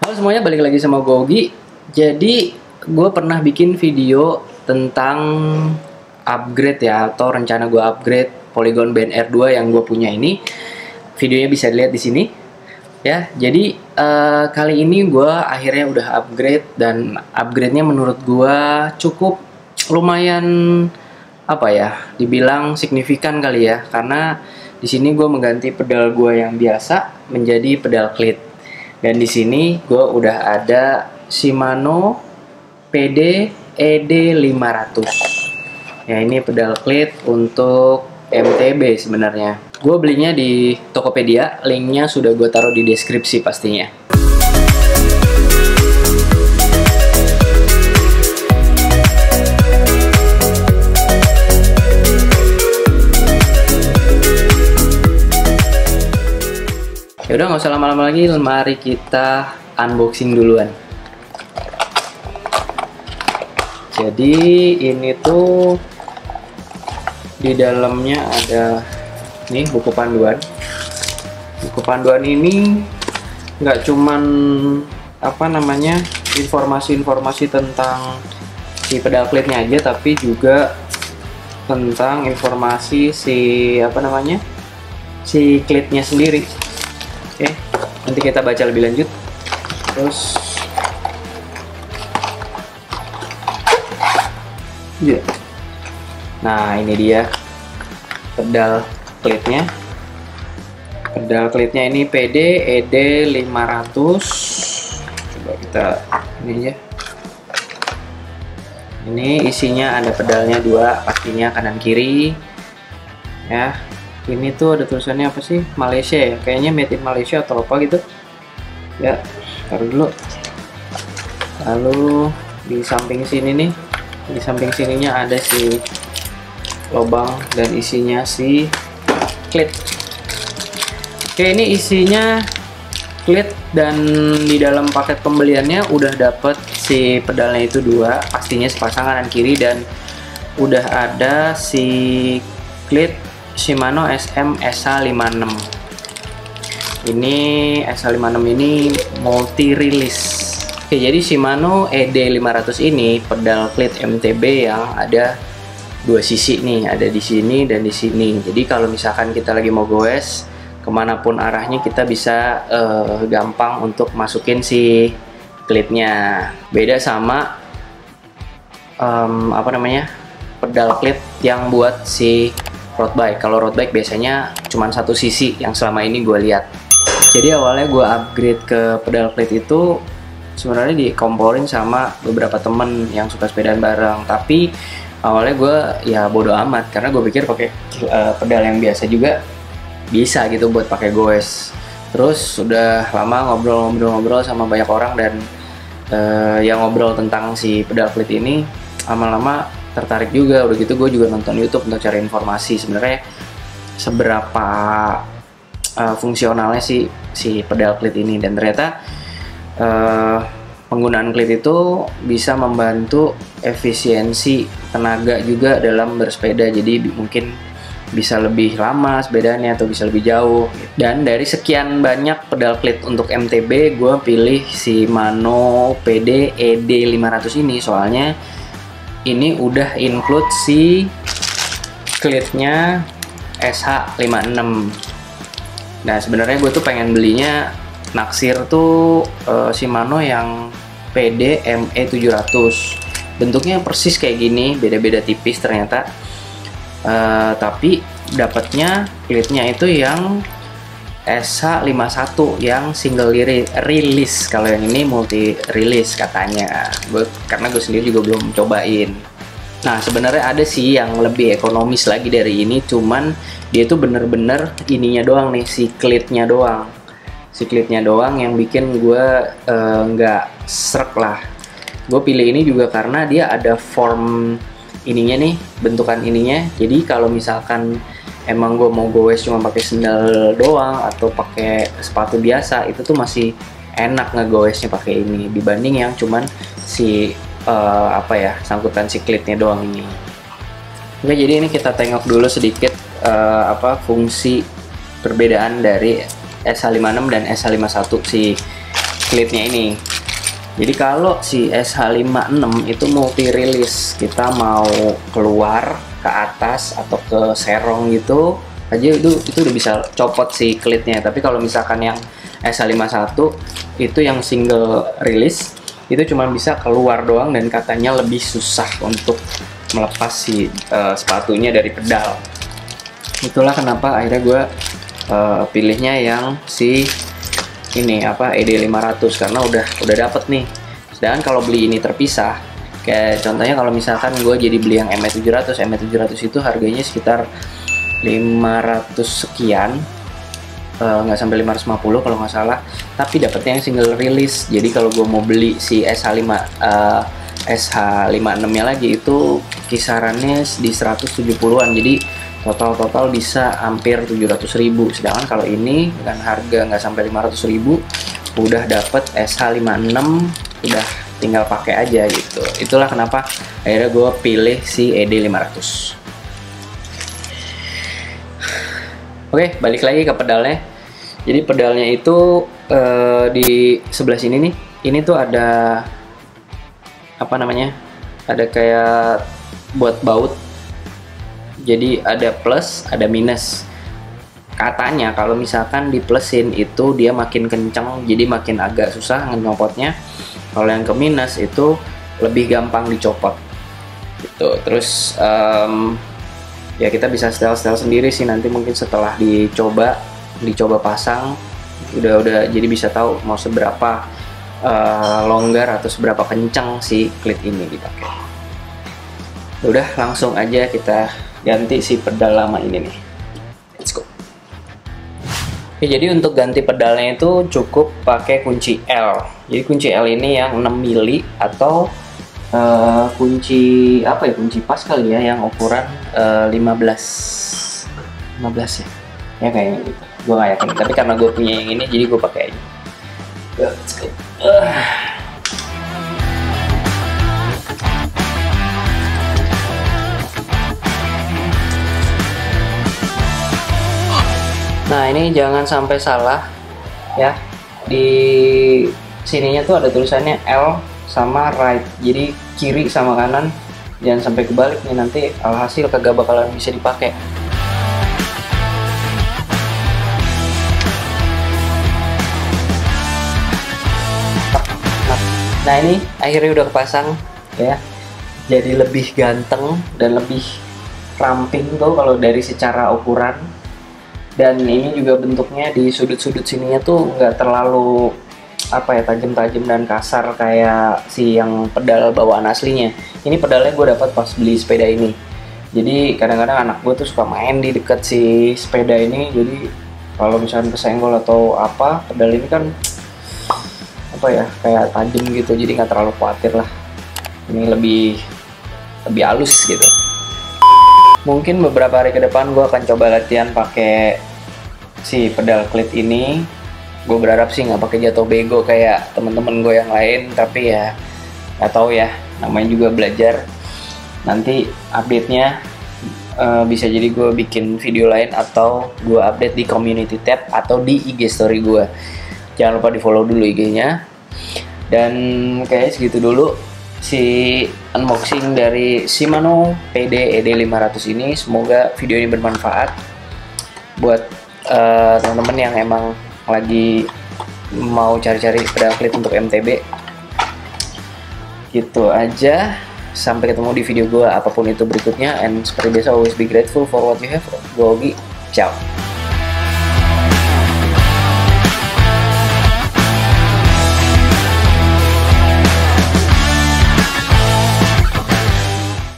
Halo semuanya, balik lagi sama gue Ogi. Jadi gue pernah bikin video tentang upgrade ya, atau rencana gue upgrade Polygon BNR2 yang gue punya ini. Videonya bisa dilihat di sini ya. Jadi kali ini gue akhirnya udah upgrade, dan upgrade-nya menurut gue cukup lumayan, apa ya, dibilang signifikan kali ya, karena di sini gue mengganti pedal gue yang biasa menjadi pedal clit. Dan di sini gue udah ada Shimano PD ED500. Ya, ini pedal clit untuk MTB sebenarnya. Gue belinya di Tokopedia, linknya sudah gue taruh di deskripsi pastinya. Ya udah, nggak usah lama-lama lagi, mari kita unboxing duluan. Jadi ini tuh di dalamnya ada nih buku panduan. Buku panduan ini nggak cuman informasi-informasi tentang si pedal clitnya aja, tapi juga tentang informasi si clitnya sendiri. Oke, nanti kita baca lebih lanjut. Terus nah, ini dia pedal clitnya. Pedal clitnya ini PD ED500. Coba kita ini aja. Ini isinya ada pedalnya dua, pastinya kanan kiri ya. Ini tuh ada tulisannya apa sih? Malaysia ya, kayaknya made in Malaysia atau apa gitu ya. Taruh dulu. Lalu di samping sini nih, di samping sininya ada si lubang dan isinya si clit. Oke, ini isinya clit, dan di dalam paket pembeliannya udah dapet si pedalnya itu dua, pastinya sepasang kanan kiri, dan udah ada si clit Shimano SM SH56. Ini SH56 ini multi release. Oke, jadi Shimano ED500 ini pedal clit MTB yang ada dua sisi nih, ada di sini dan di sini. Jadi kalau misalkan kita lagi mau goes kemanapun arahnya, kita bisa gampang untuk masukin si clitnya. Beda sama pedal clit yang buat si road bike. Kalau road bike biasanya cuma satu sisi yang selama ini gue lihat. Jadi awalnya gue upgrade ke pedal clit itu sebenarnya dikomporin sama beberapa temen yang suka sepedaan bareng. Tapi awalnya gue ya bodo amat, karena gue pikir pakai pedal yang biasa juga bisa gitu buat pakai goes. Terus sudah lama ngobrol-ngobrol sama banyak orang, dan yang ngobrol tentang si pedal clit ini, lama-lama tertarik juga. Udah gitu gue juga nonton YouTube untuk cari informasi sebenarnya seberapa fungsionalnya si pedal clit ini. Dan ternyata penggunaan clit itu bisa membantu efisiensi tenaga juga dalam bersepeda. Jadi mungkin bisa lebih lama sepedanya atau bisa lebih jauh. Dan dari sekian banyak pedal clit untuk MTB, gue pilih Shimano PD ED500 ini, soalnya ini udah include si clitnya SH56. Nah, sebenarnya gue tuh pengen belinya naksir tuh Shimano yang PD ME700. Bentuknya persis kayak gini, beda-beda tipis ternyata. Tapi dapatnya clitnya itu yang SH51 yang single release. Kalau yang ini multi release katanya. Karena gue sendiri juga belum cobain. Nah, sebenarnya ada sih yang lebih ekonomis lagi dari ini, cuman dia tuh bener-bener ininya doang nih, si clitnya doang. Si clitnya doang yang bikin gue nggak srek lah. Gue pilih ini juga karena dia ada form ininya nih, bentukan ininya. Jadi kalau misalkan emang gue mau goes cuma pakai sendal doang atau pakai sepatu biasa, itu tuh masih enak ngegoesnya pakai ini dibanding yang cuman si sangkutan si clitnya doang ini. Oke, jadi ini kita tengok dulu sedikit fungsi perbedaan dari SH56 dan SH51, si klitnya ini. Jadi kalau si SH56 itu multi release, kita mau keluar ke atas atau ke serong gitu aja itu udah bisa copot si klitnya. Tapi kalau misalkan yang SH51 itu yang single release, itu cuma bisa keluar doang dan katanya lebih susah untuk melepas si sepatunya dari pedal. Itulah kenapa akhirnya gue pilihnya yang si ini apa ED500, karena udah dapet nih. Sedangkan kalau beli ini terpisah, kayak contohnya kalau misalkan gue jadi beli yang ME700 itu harganya sekitar 500 sekian, nggak sampai 550 kalau nggak salah, tapi dapetnya yang single release. Jadi kalau gue mau beli si SH56 nya lagi itu kisarannya di 170-an, jadi total bisa hampir 700.000. Sedangkan kalau ini dengan harga nggak sampai 500.000 udah dapet SH56, udah tinggal pakai aja gitu. Itulah kenapa akhirnya gue pilih si ED500. Oke, balik lagi ke pedalnya. Jadi pedalnya itu di sebelah sini nih, ini tuh ada apa namanya, ada kayak buat baut. Jadi ada plus, ada minus. Katanya kalau misalkan di plusin itu dia makin kencang, jadi makin agak susah nyopotnya. Kalau yang ke minus itu lebih gampang dicopot gitu. Terus ya kita bisa setel sendiri sih nanti, mungkin setelah dicoba pasang udah jadi bisa tahu mau seberapa longgar atau seberapa kencang si klit ini dipakai. Udah langsung aja kita ganti si pedal lama ini nih. Let's go. Oke, jadi untuk ganti pedalnya itu cukup pakai kunci L. Jadi kunci L ini yang 6 mili atau kunci apa ya, kunci pas kali ya, yang ukuran 15 ya. Ya kayaknya gitu. Gue gak yakin, tapi karena gue punya yang ini jadi gue pakai aja. Let's go. Nah, ini jangan sampai salah ya. Di sininya tuh ada tulisannya L sama right. Jadi kiri sama kanan, jangan sampai kebalik nih, nanti alhasil kagak bakalan bisa dipakai. Nah, ini akhirnya udah kepasang ya. Jadi lebih ganteng dan lebih ramping tuh kalau dari secara ukuran. Dan ini juga bentuknya di sudut-sudut sininya tuh nggak terlalu apa ya, tajam-tajam dan kasar kayak si yang pedal bawaan aslinya. Ini pedalnya gue dapat pas beli sepeda ini. Jadi kadang-kadang anak gue tuh suka main di dekat si sepeda ini. Jadi kalau misalnya kesenggol atau apa, pedal ini kan apa ya, kayak tajam gitu. Jadi nggak terlalu khawatir lah. Ini lebih halus gitu. Mungkin beberapa hari ke depan gue akan coba latihan pakai si pedal klit ini. Gue berharap sih nggak pakai jatuh bego kayak temen-temen gue yang lain, tapi ya nggak tahu ya, namanya juga belajar. Nanti update-nya bisa jadi gue bikin video lain atau gue update di community tab atau di IG story gue. Jangan lupa di follow dulu IG-nya. Dan kayaknya segitu dulu si unboxing dari Shimano PD ED500 ini. Semoga video ini bermanfaat buat teman-teman yang emang lagi mau cari-cari pedal klit untuk MTB. Gitu aja, sampai ketemu di video gue apapun itu berikutnya, and seperti biasa always be grateful for what you have. Gue Ogi, ciao.